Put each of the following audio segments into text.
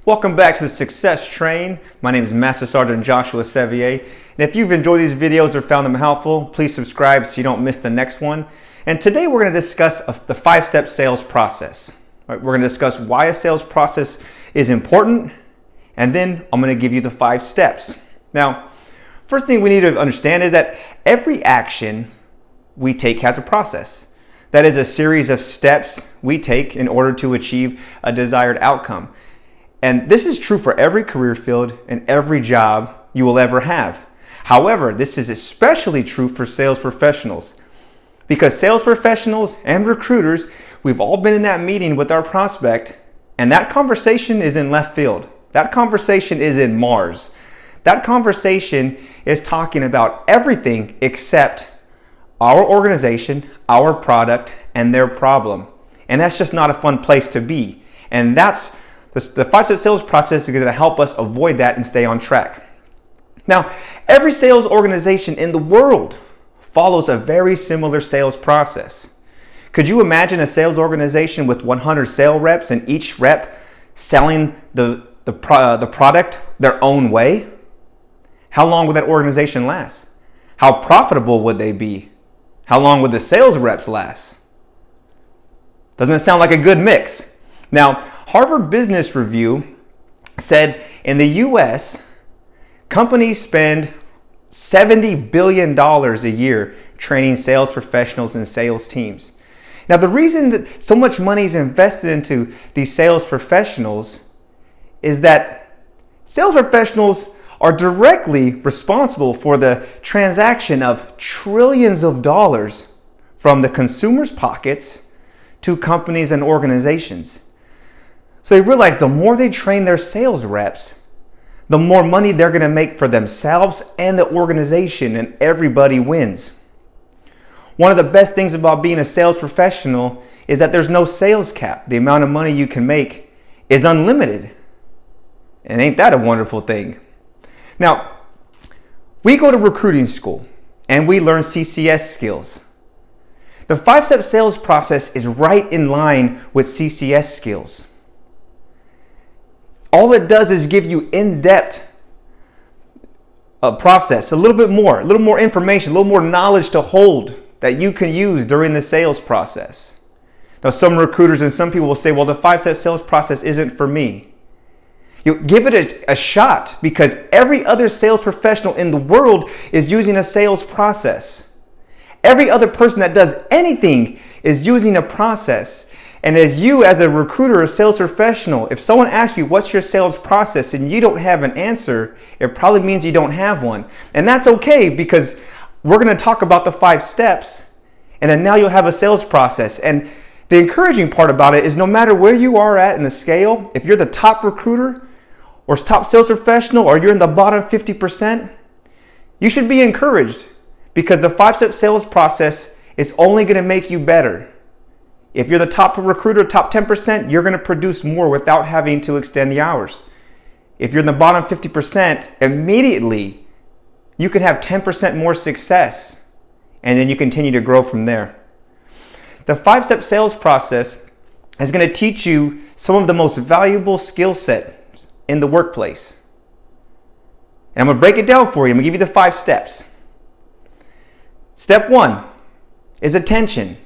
Welcome back to the Success Train. My name is Master Sergeant Joshua Sevier. And if you've enjoyed these videos or found them helpful, please subscribe so you don't miss the next one. And today we're going to discuss the 5-step sales process. We're going to discuss why a sales process is important, and then I'm going to give you the 5 steps. Now, first thing we need to understand is that every action we take has a process. That is a series of steps we take in order to achieve a desired outcome. And this is true for every career field and every job you will ever have. However, this is especially true for sales professionals, because sales professionals and recruiters, we've all been in that meeting with our prospect, and that conversation is in left field. That conversation is in Mars. That conversation is talking about everything except our organization, our product, and their problem. And that's just not a fun place to be. And that's the 5-step sales process is going to help us avoid that and stay on track. Now, every sales organization in the world follows a very similar sales process. Could you imagine a sales organization with 100 sales reps and each rep selling the product their own way? How long would that organization last? How profitable would they be? How long would the sales reps last? Doesn't it sound like a good mix? Now, Harvard Business Review said in the US, companies spend $70 billion a year training sales professionals and sales teams. Now, the reason that so much money is invested into these sales professionals is that sales professionals are directly responsible for the transaction of trillions of dollars from the consumer's pockets to companies and organizations. So they realize the more they train their sales reps, the more money they're going to make for themselves and the organization, and everybody wins. One of the best things about being a sales professional is that there's no sales cap. The amount of money you can make is unlimited. And ain't that a wonderful thing? Now, we go to recruiting school and we learn CCS skills. The 5-step sales process is right in line with CCS skills. All it does is give you in-depth process, a little more information, a little more knowledge to hold that you can use during the sales process. Now, some recruiters and some people will say, well, the 5-step sales process isn't for me. You give it a shot, because every other sales professional in the world is using a sales process. Every other person that does anything is using a process. And as a recruiter or sales professional, if someone asks you, what's your sales process, and you don't have an answer, it probably means you don't have one. And that's okay, because we're going to talk about the 5 steps, and then now you'll have a sales process. And the encouraging part about it is no matter where you are at in the scale, if you're the top recruiter or top sales professional, or you're in the bottom 50%, you should be encouraged, because the 5-step sales process is only going to make you better. If you're the top recruiter, top 10%, you're going to produce more without having to extend the hours. If you're in the bottom 50%, immediately you can have 10% more success, and then you continue to grow from there. The 5-step sales process is going to teach you some of the most valuable skill sets in the workplace. And I'm going to break it down for you. I'm going to give you the 5 steps. Step 1 is attention.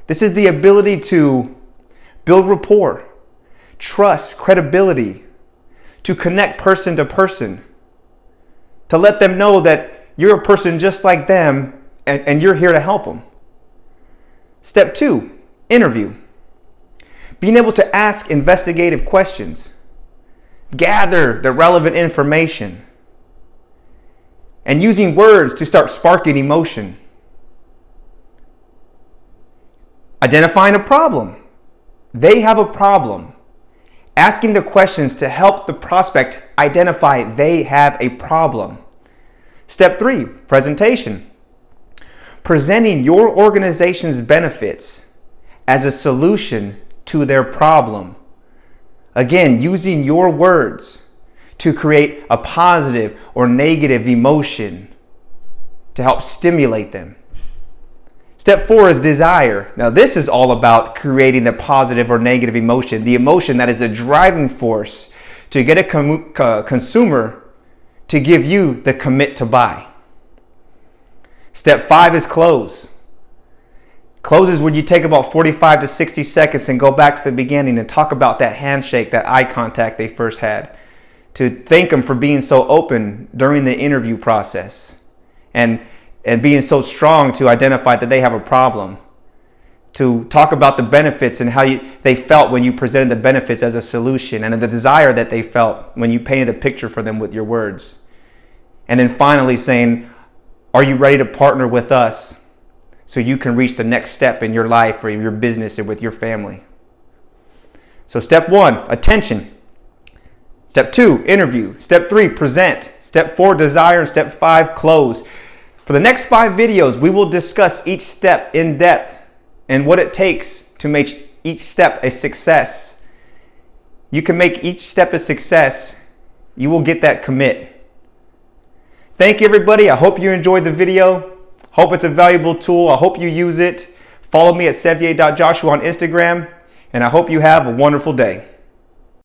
This is the ability to build rapport, trust, credibility, to connect person to person, to let them know that you're a person just like them, and you're here to help them. Step 2, interview. Being able to ask investigative questions, gather the relevant information, and using words to start sparking emotion. Identifying a problem. They have a problem. Asking the questions to help the prospect identify they have a problem. Step 3, presentation. Presenting your organization's benefits as a solution to their problem. Again, using your words to create a positive or negative emotion to help stimulate them. Step 4 is desire. Now, this is all about creating the positive or negative emotion, the emotion that is the driving force to get a consumer to give you the commit to buy. Step 5 is close. Close is when you take about 45 to 60 seconds and go back to the beginning and talk about that handshake, that eye contact they first had, to thank them for being so open during the interview process and being so strong to identify that they have a problem, to talk about the benefits and how they felt when you presented the benefits as a solution, and the desire that they felt when you painted a picture for them with your words. And then finally saying, are you ready to partner with us so you can reach the next step in your life or your business or with your family? So step 1, attention. Step 2, interview. Step 3, present. Step 4, desire. And step 5, close. For the next 5 videos, we will discuss each step in depth and what it takes to make each step a success. You can make each step a success. You will get that commit. Thank you, everybody. I hope you enjoyed the video. Hope it's a valuable tool. I hope you use it. Follow me at sevier.joshua on Instagram, and I hope you have a wonderful day.